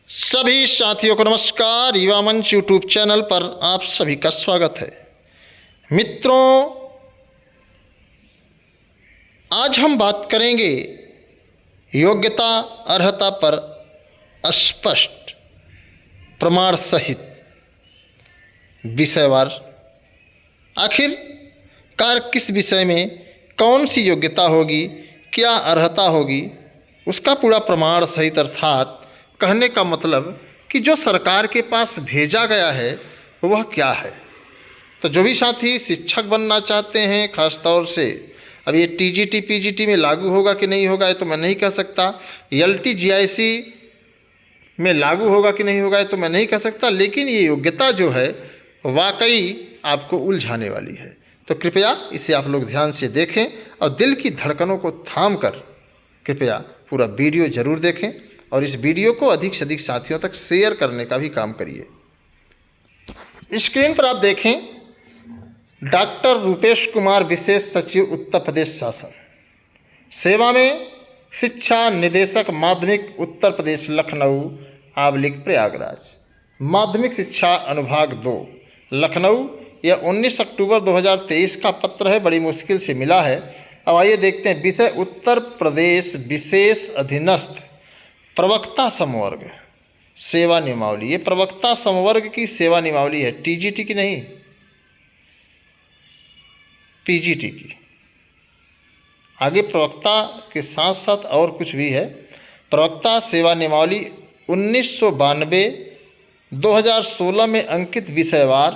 सभी साथियों को नमस्कार। युवा मंच यूट्यूब चैनल पर आप सभी का स्वागत है। मित्रों, आज हम बात करेंगे योग्यता अर्हता पर स्पष्ट प्रमाण सहित विषयवार। आखिरकार किस विषय में कौन सी योग्यता होगी, क्या अर्हता होगी, उसका पूरा प्रमाण सहित, अर्थात कहने का मतलब कि जो सरकार के पास भेजा गया है वह क्या है। तो जो भी साथी शिक्षक बनना चाहते हैं, खास तौर से अब ये टीजीटी पीजीटी में लागू होगा कि नहीं होगा ये तो मैं नहीं कह सकता, एलटी जीआईसी में लागू होगा कि नहीं होगा ये तो मैं नहीं कह सकता, लेकिन ये योग्यता जो है वाकई आपको उलझाने वाली है। तो कृपया इसे आप लोग ध्यान से देखें और दिल की धड़कनों को थाम कर कृपया पूरा वीडियो जरूर देखें और इस वीडियो को अधिक से अधिक साथियों तक शेयर करने का भी काम करिए। स्क्रीन पर आप देखें, डॉक्टर रूपेश कुमार, विशेष सचिव, उत्तर प्रदेश शासन, सेवा में शिक्षा निदेशक माध्यमिक, उत्तर प्रदेश, लखनऊ, आबलिग प्रयागराज। माध्यमिक शिक्षा अनुभाग 2, लखनऊ। यह 19 अक्टूबर 2023 का पत्र है, बड़ी मुश्किल से मिला है। अब आइए देखते हैं। विषय उत्तर प्रदेश विशेष अधीनस्थ प्रवक्ता समवर्ग सेवा नियमावली। ये प्रवक्ता समवर्ग की सेवा नियमावली है, टीजीटी की नहीं, पीजीटी की। आगे प्रवक्ता के साथ साथ और कुछ भी है। प्रवक्ता सेवा नियमावली 1992 2016 में अंकित विषयवार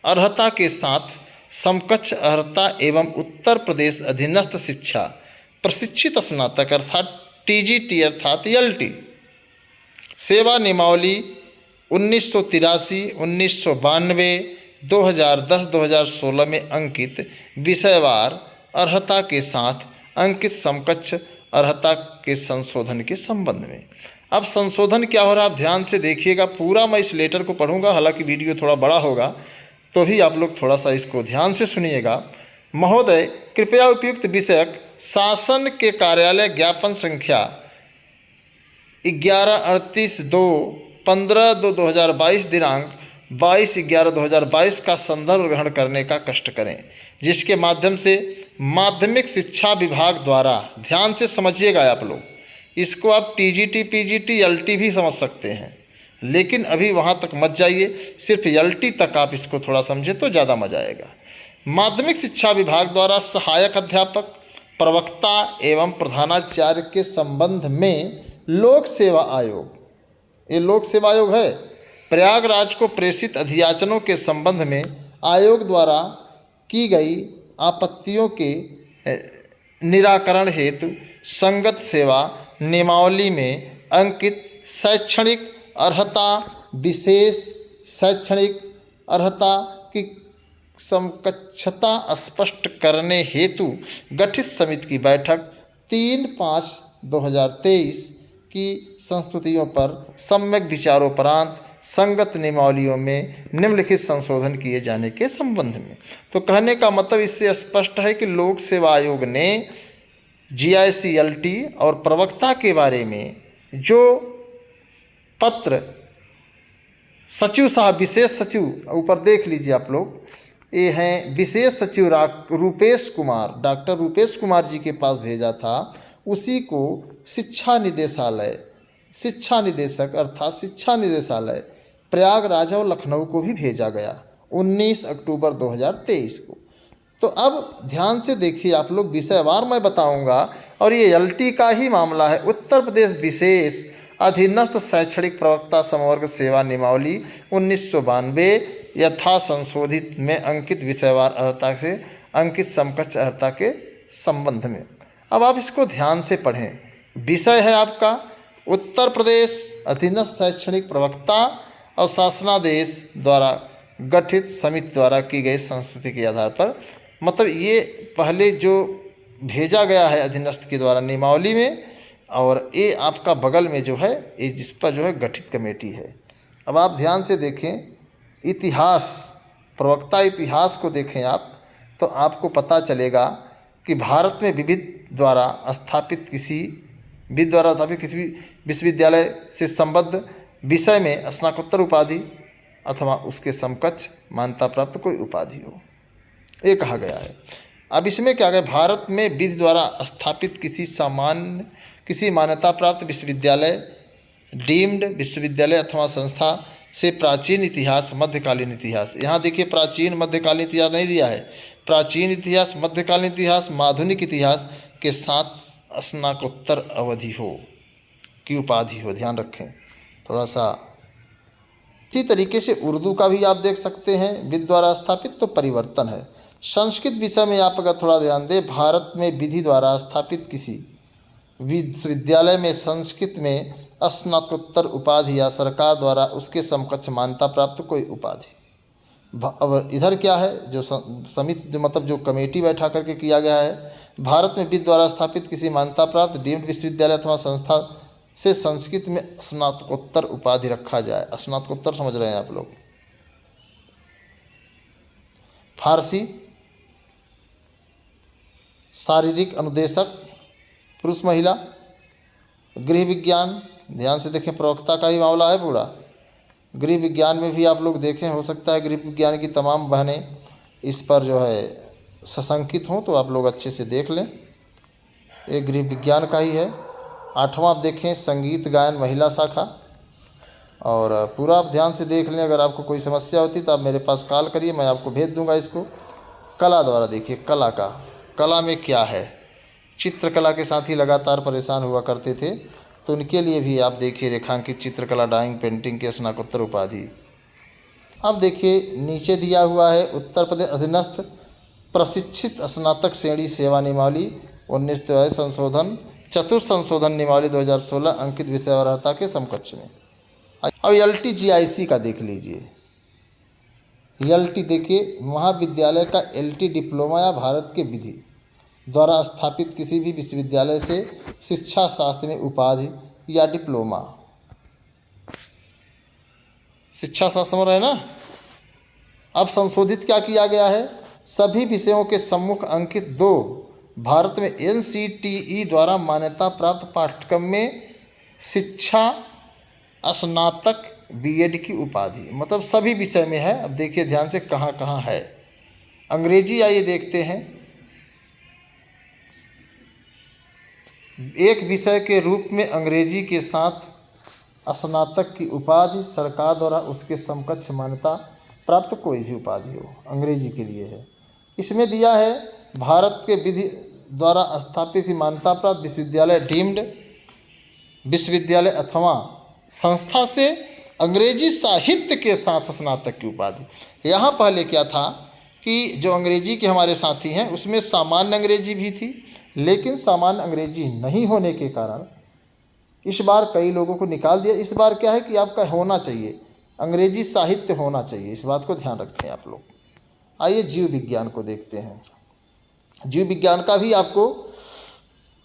अर्हता के साथ समकक्ष अर्हता एवं उत्तर प्रदेश अधीनस्थ शिक्षा प्रशिक्षित स्नातक अर्थात टीजीटी अर्थात एलटी सेवा नियमावली 1983, 1992, 2010, 2016 में अंकित विषयवार अर्हता के साथ अंकित समकक्ष अर्हता के संशोधन के संबंध में। अब संशोधन क्या हो रहा है आप ध्यान से देखिएगा। पूरा मैं इस लेटर को पढ़ूंगा, हालांकि वीडियो थोड़ा बड़ा होगा तो भी आप लोग थोड़ा सा इसको ध्यान से सुनिएगा। महोदय, कृपया उपयुक्त विषयक शासन के कार्यालय ज्ञापन संख्या 1138-2-15-2-2022 दिनांक 22/11/2022 का संदर्भ ग्रहण करने का कष्ट करें, जिसके माध्यम से माध्यमिक शिक्षा विभाग द्वारा, ध्यान से समझिएगा आप लोग, इसको आप टीजीटी पीजीटी एलटी भी समझ सकते हैं, लेकिन अभी वहाँ तक मत जाइए, सिर्फ एलटी तक आप इसको थोड़ा समझें तो ज़्यादा मजा आएगा। माध्यमिक शिक्षा विभाग द्वारा सहायक अध्यापक, प्रवक्ता एवं प्रधानाचार्य के संबंध में लोक सेवा आयोग, ये लोक सेवा आयोग है, प्रयागराज को प्रेषित अधियाचनों के संबंध में आयोग द्वारा की गई आपत्तियों के निराकरण हेतु संगत सेवा नियमावली में अंकित शैक्षणिक अर्हता, विशेष शैक्षणिक अर्हता की समकक्षता स्पष्ट करने हेतु गठित समिति की बैठक 3/5/2023 की संस्तुतियों पर सम्यक विचारोपरांत संगत नियमावलियों में निम्नलिखित संशोधन किए जाने के संबंध में। तो कहने का मतलब इससे स्पष्ट है कि लोक सेवा आयोग ने जीआईसी एलटी और प्रवक्ता के बारे में जो पत्र सचिव साहब, विशेष सचिव, ऊपर देख लीजिए आप लोग, ये हैं विशेष सचिव रूपेश कुमार, डॉक्टर रूपेश कुमार जी के पास भेजा था, उसी को शिक्षा निदेशालय, शिक्षा निदेशक अर्थात शिक्षा निदेशालय प्रयागराज और लखनऊ को भी भेजा गया 19 अक्टूबर 2023 को। तो अब ध्यान से देखिए आप लोग, विषयवार मैं बताऊंगा और ये एलटी का ही मामला है। उत्तर प्रदेश विशेष अधीनस्थ शैक्षणिक प्रवक्ता समवर्ग सेवा नियमावली 1992 यथा संशोधित में अंकित विषयवार अर्हता से अंकित समकक्ष अर्हता के संबंध में। अब आप इसको ध्यान से पढ़ें। विषय है आपका उत्तर प्रदेश अधीनस्थ शैक्षणिक प्रवक्ता और शासनादेश द्वारा गठित समिति द्वारा की गई संस्तुति के आधार पर, मतलब ये पहले जो भेजा गया है अधीनस्थ के द्वारा नियमावली में, और ये आपका बगल में जो है ये जिस पर जो है गठित कमेटी है। अब आप ध्यान से देखें, इतिहास, प्रवक्ता इतिहास को देखें आप तो आपको पता चलेगा कि भारत में विविध द्वारा स्थापित किसी विश्वविद्यालय से संबद्ध विषय में स्नातकोत्तर उपाधि अथवा उसके समकक्ष मान्यता प्राप्त कोई उपाधि हो, ये कहा गया है। अब इसमें क्या है, भारत में विधि द्वारा स्थापित किसी मान्यता प्राप्त विश्वविद्यालय, डीम्ड विश्वविद्यालय अथवा संस्था से प्राचीन इतिहास, मध्यकालीन इतिहास, यहाँ देखिए प्राचीन मध्यकालीन इतिहास नहीं दिया है, प्राचीन इतिहास, मध्यकालीन इतिहास, आधुनिक इतिहास के साथ स्नातकोत्तर अवधि हो की उपाधि हो, ध्यान रखें थोड़ा सा। इसी तरीके से उर्दू का भी आप देख सकते हैं विधि द्वारा स्थापित, तो परिवर्तन है। संस्कृत विषय में आप अगर थोड़ा ध्यान दें, भारत में विधि द्वारा स्थापित किसी विश्वविद्यालय में संस्कृत में स्नातकोत्तर उपाधि या सरकार द्वारा उसके समकक्ष मान्यता प्राप्त कोई उपाधि। अब इधर क्या है, जो समिति मतलब जो कमेटी बैठा करके किया गया है, भारत में विधि द्वारा स्थापित किसी मान्यता प्राप्त डीम्ड विश्वविद्यालय अथवा संस्था से संस्कृत में स्नातकोत्तर उपाधि रखा जाए। स्नातकोत्तर समझ रहे हैं आप लोग। फारसी शारीरिक अनुदेशक पुरुष महिला। गृह विज्ञान, ध्यान से देखें प्रवक्ता का ही मामला है पूरा। गृह विज्ञान में भी आप लोग देखें, हो सकता है गृह विज्ञान की तमाम बहनें इस पर जो है सशंकित हों, तो आप लोग अच्छे से देख लें, ये गृह विज्ञान का ही है। 8वां आप देखें संगीत गायन महिला शाखा, और पूरा आप ध्यान से देख लें। अगर आपको कोई समस्या होती तो आप मेरे पास कॉल करिए, मैं आपको भेज दूंगा इसको। कला द्वारा देखिए, कला में क्या है, चित्रकला के साथ ही लगातार परेशान हुआ करते थे, तो उनके लिए भी आप देखिए रेखांकित चित्रकला, ड्राइंग, पेंटिंग के स्नातकोत्तर उपाधि। अब देखिए नीचे दिया हुआ है उत्तर प्रदेश अधीनस्थ प्रशिक्षित स्नातक श्रेणी सेवा नियमावली 19 संशोधन, चतुर्थ संशोधन नियमावली 2016 अंकित विषय और अर्हता के समकक्ष में। अब LTGIC का देख लीजिए। LT देखिए, महाविद्यालय का LT डिप्लोमा या भारत के विधि द्वारा स्थापित किसी भी विश्वविद्यालय से शिक्षा शास्त्र में उपाधि या डिप्लोमा। शिक्षा शास्त्र समझ रहे हैं ना। अब संशोधित क्या किया गया है, सभी विषयों के सम्मुख अंकित 2 भारत में NCTE द्वारा मान्यता प्राप्त पाठ्यक्रम में शिक्षा स्नातक BEd की उपाधि, मतलब सभी विषय में है। अब देखिए ध्यान से कहाँ कहाँ है। अंग्रेजी आइए देखते हैं। एक विषय के रूप में अंग्रेजी के साथ स्नातक की उपाधि, सरकार द्वारा उसके समकक्ष मान्यता प्राप्त कोई भी उपाधि हो, अंग्रेजी के लिए है। इसमें दिया है भारत के विधि द्वारा स्थापित मान्यता प्राप्त विश्वविद्यालय, डीम्ड विश्वविद्यालय अथवा संस्था से अंग्रेजी साहित्य के साथ स्नातक की उपाधि। यहाँ पहले क्या था कि जो अंग्रेजी के हमारे साथी हैं उसमें सामान्य अंग्रेजी भी थी, लेकिन सामान्य अंग्रेजी नहीं होने के कारण इस बार कई लोगों को निकाल दिया। इस बार क्या है कि आपका होना चाहिए, अंग्रेजी साहित्य होना चाहिए, इस बात को ध्यान रखें आप लोग। आइए जीव विज्ञान को देखते हैं। जीव विज्ञान का भी आपको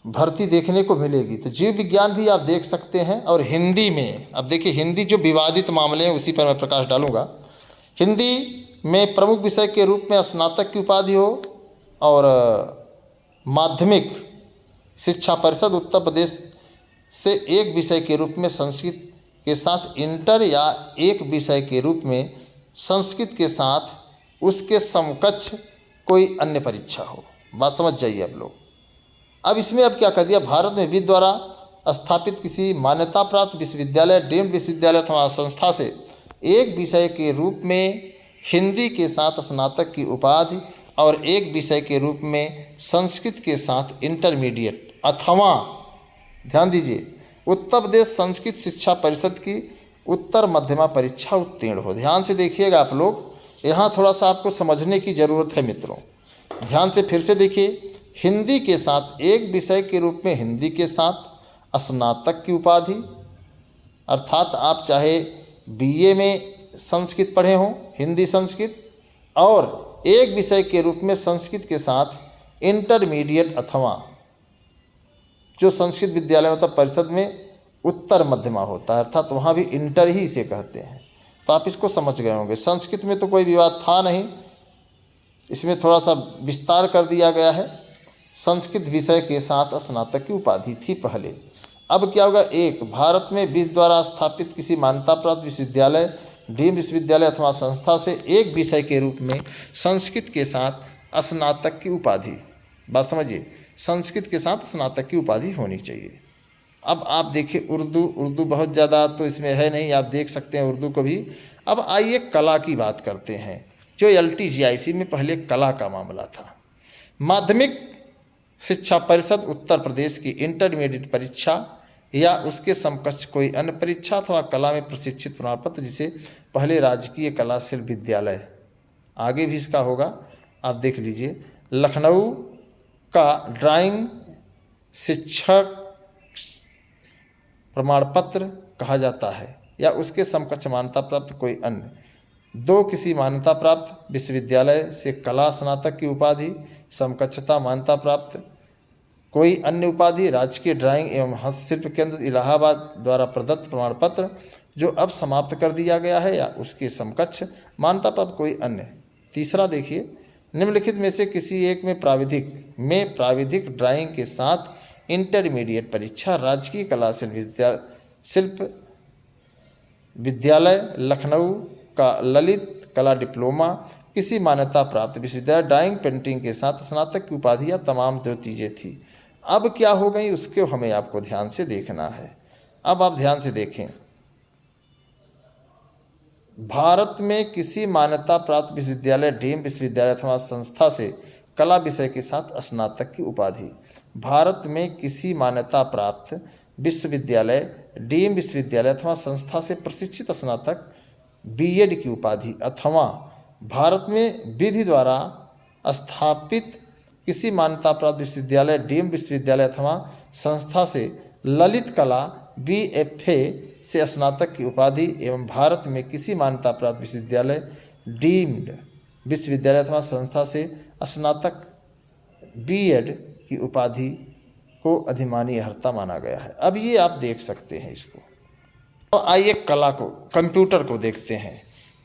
भर्ती देखने को मिलेगी, तो जीव विज्ञान भी आप देख सकते हैं। और हिंदी में अब देखिए, हिंदी जो विवादित मामले हैं उसी पर मैं प्रकाश डालूंगा। हिंदी में प्रमुख विषय के रूप में स्नातक की उपाधि हो, और माध्यमिक शिक्षा परिषद उत्तर प्रदेश से एक विषय के रूप में संस्कृत के साथ इंटर, या एक विषय के रूप में संस्कृत के साथ उसके समकक्ष कोई अन्य परीक्षा हो। बात समझ जाइए आप लोग। अब इसमें अब क्या कर दिया, भारत में विधि द्वारा स्थापित किसी मान्यता प्राप्त विश्वविद्यालय, डीम्ड विश्वविद्यालय अथवा संस्था से एक विषय के रूप में हिंदी के साथ स्नातक की उपाधि, और एक विषय के रूप में संस्कृत के साथ इंटरमीडिएट अथवा, ध्यान दीजिए, उत्तर प्रदेश संस्कृत शिक्षा परिषद की उत्तर मध्यमा परीक्षा उत्तीर्ण हो। ध्यान से देखिएगा आप लोग, यहाँ थोड़ा सा आपको समझने की ज़रूरत है मित्रों। ध्यान से फिर से देखिए, हिंदी के साथ एक विषय के रूप में हिंदी के साथ स्नातक की उपाधि, अर्थात आप चाहे BA में संस्कृत पढ़े हों, हिंदी संस्कृत, और एक विषय के रूप में संस्कृत के साथ इंटरमीडिएट अथवा जो संस्कृत विद्यालय मतलब परिषद में उत्तर मध्यमा होता है, अर्थात वहाँ भी इंटर ही इसे कहते हैं। तो आप इसको समझ गए होंगे। संस्कृत में तो कोई विवाद था नहीं, इसमें थोड़ा सा विस्तार कर दिया गया है। संस्कृत विषय के साथ स्नातक की उपाधि थी पहले, अब क्या होगा, एक, भारत में विधि द्वारा स्थापित किसी मान्यता प्राप्त विश्वविद्यालय, डीम्ड विश्वविद्यालय अथवा संस्था से एक विषय के रूप में संस्कृत के साथ स्नातक की उपाधि, बात समझिए, संस्कृत के साथ स्नातक की उपाधि होनी चाहिए। अब आप देखिए उर्दू बहुत ज़्यादा तो इसमें है नहीं, आप देख सकते हैं उर्दू को भी। अब आइए कला की बात करते हैं, जो LTGIC में पहले कला का मामला था। माध्यमिक शिक्षा परिषद उत्तर प्रदेश की इंटरमीडिएट परीक्षा या उसके समकक्ष कोई अन्य परीक्षा अथवा कला में प्रशिक्षित प्रमाण पत्र, जिसे पहले राजकीय कला शिल्प विद्यालय, आगे भी इसका होगा, आप देख लीजिए, लखनऊ का ड्राइंग शिक्षक प्रमाण पत्र कहा जाता है, या उसके समकक्ष मान्यता प्राप्त कोई अन्य। 2, किसी मान्यता प्राप्त विश्वविद्यालय से कला स्नातक की उपाधि, समकक्षता मान्यता प्राप्त कोई अन्य उपाधि, राजकीय ड्राइंग एवं हस्तशिल्प केंद्र इलाहाबाद द्वारा प्रदत्त प्रमाण पत्र जो अब समाप्त कर दिया गया है, या उसके समकक्ष मान्यता प्राप्त कोई अन्य। तीसरा देखिए, निम्नलिखित में से किसी एक में प्राविधिक ड्राइंग के साथ इंटरमीडिएट परीक्षा राजकीय कला शिल्प विद्यालय लखनऊ का ललित कला डिप्लोमा, किसी मान्यता प्राप्त विश्वविद्यालय ड्राइंग पेंटिंग के साथ स्नातक की उपाधि या तमाम 2 चीज़ें थी। अब क्या हो गई उसको हमें आपको ध्यान से देखना है। अब आप ध्यान से देखें, भारत में किसी मान्यता प्राप्त विश्वविद्यालय, डीम्ड विश्वविद्यालय अथवा संस्था से कला विषय के साथ स्नातक की उपाधि। भारत में किसी मान्यता प्राप्त विश्वविद्यालय, डीम्ड विश्वविद्यालय अथवा संस्था से प्रशिक्षित स्नातक BEd की उपाधि, अथवा भारत में विधि द्वारा स्थापित किसी मान्यता प्राप्त विश्वविद्यालय, डीम्ड विश्वविद्यालय अथवा संस्था से ललित कला BFA से स्नातक की उपाधि, एवं भारत में किसी मान्यता प्राप्त विश्वविद्यालय, डीम्ड विश्वविद्यालय अथवा संस्था से स्नातक BEd की उपाधि को अधिमानी अर्हता माना गया है। अब ये आप देख सकते हैं इसको। तो आइए कला को, कंप्यूटर को देखते हैं।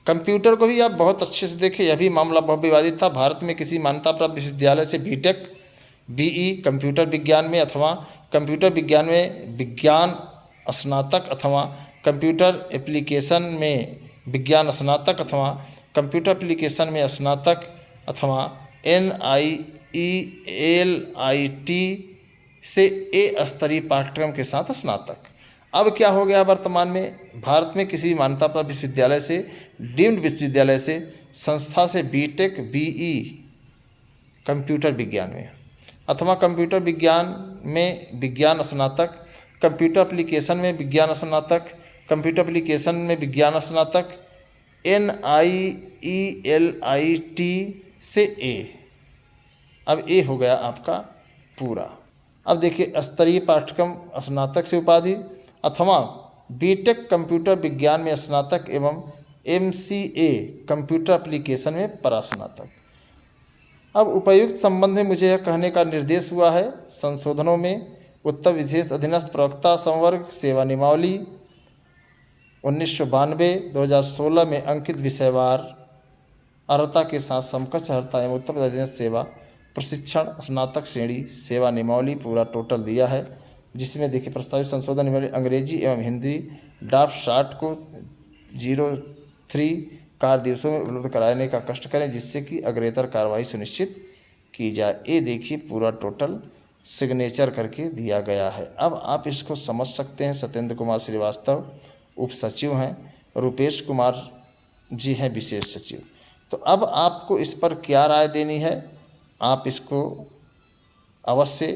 कंप्यूटर को भी आप बहुत अच्छे से देखें, यह भी मामला बहुत विवादित था। भारत में किसी मान्यता प्राप्त विश्वविद्यालय से BTech, BE कंप्यूटर विज्ञान में अथवा कंप्यूटर विज्ञान में विज्ञान स्नातक अथवा कंप्यूटर एप्लीकेशन में विज्ञान स्नातक अथवा कंप्यूटर एप्लीकेशन में स्नातक अथवा NIELIT से A स्तरीय पाठ्यक्रम के साथ स्नातक। अब क्या हो गया, वर्तमान में भारत में किसी मान्यता प्राप्त विश्वविद्यालय से, डीम्ड विश्वविद्यालय से, संस्था से BTech, BE कंप्यूटर विज्ञान में अथवा कंप्यूटर विज्ञान में विज्ञान स्नातक, कंप्यूटर एप्लीकेशन में विज्ञान स्नातक, कंप्यूटर एप्लीकेशन में विज्ञान स्नातक, NIELIT से A। अब A हो गया आपका पूरा। अब देखिए, स्तरीय पाठ्यक्रम स्नातक से उपाधि अथवा BTech कंप्यूटर विज्ञान में स्नातक एवं MCA कंप्यूटर एप्लीकेशन में परास्नातक। अब उपर्युक्त संबंध में मुझे यह कहने का निर्देश हुआ है, संशोधनों में उत्तर विशेष अधीनस्थ प्रवक्ता संवर्ग सेवा नियमावली 1992 2016 में अंकित विषयवार अर्हता के साथ समकक्ष अर्हता एवं उत्तर प्रदेश अधीनस्थ सेवा प्रशिक्षण स्नातक श्रेणी सेवा नियमावली पूरा टोटल दिया है, जिसमें देखिए प्रस्तावित संशोधन नियमावली अंग्रेजी एवं हिंदी ड्राफ्ट शार्ट को 03 कार्य दिवसों में उपलब्ध कराने का कष्ट करें, जिससे कि अग्रेतर कार्रवाई सुनिश्चित की जाए। ये देखिए पूरा टोटल सिग्नेचर करके दिया गया है। अब आप इसको समझ सकते हैं। सत्येंद्र कुमार श्रीवास्तव उप सचिव हैं, रूपेश कुमार जी हैं विशेष सचिव। तो अब आपको इस पर क्या राय देनी है, आप इसको अवश्य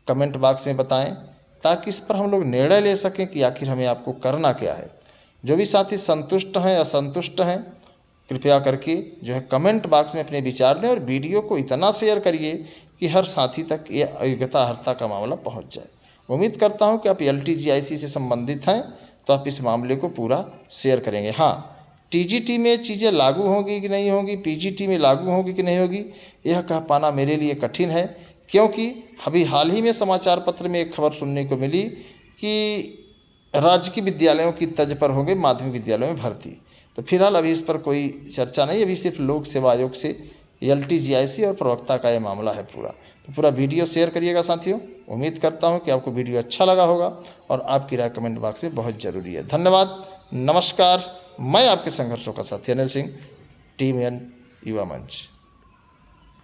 कमेंट बॉक्स में बताएं, ताकि इस पर हम लोग निर्णय ले सकें कि आखिर हमें आपको करना क्या है। जो भी साथी संतुष्ट हैं, असंतुष्ट हैं, कृपया करके जो है कमेंट बॉक्स में अपने विचार दें और वीडियो को इतना शेयर करिए कि हर साथी तक ये अयोग्यता अर्हता का मामला पहुंच जाए। उम्मीद करता हूं कि आप LTGIC से संबंधित हैं तो आप इस मामले को पूरा शेयर करेंगे। हाँ, TGT में चीज़ें लागू होंगी कि नहीं होंगी, PGT में लागू होंगी कि नहीं होगी, यह कह पाना मेरे लिए कठिन है, क्योंकि अभी हाल ही में समाचार पत्र में एक खबर सुनने को मिली कि राजकीय विद्यालयों की तर्ज पर होंगे माध्यमिक विद्यालयों में भर्ती। तो फिलहाल अभी इस पर कोई चर्चा नहीं, अभी सिर्फ लोक सेवा आयोग से LTGIC और प्रवक्ता का यह मामला है पूरा। तो पूरा वीडियो शेयर करिएगा साथियों। उम्मीद करता हूँ कि आपको वीडियो अच्छा लगा होगा और आपकी राय कमेंट बॉक्स में बहुत ज़रूरी है। धन्यवाद, नमस्कार। मैं आपके संघर्षों का साथी अनिल सिंह, टीम एन युवा मंच।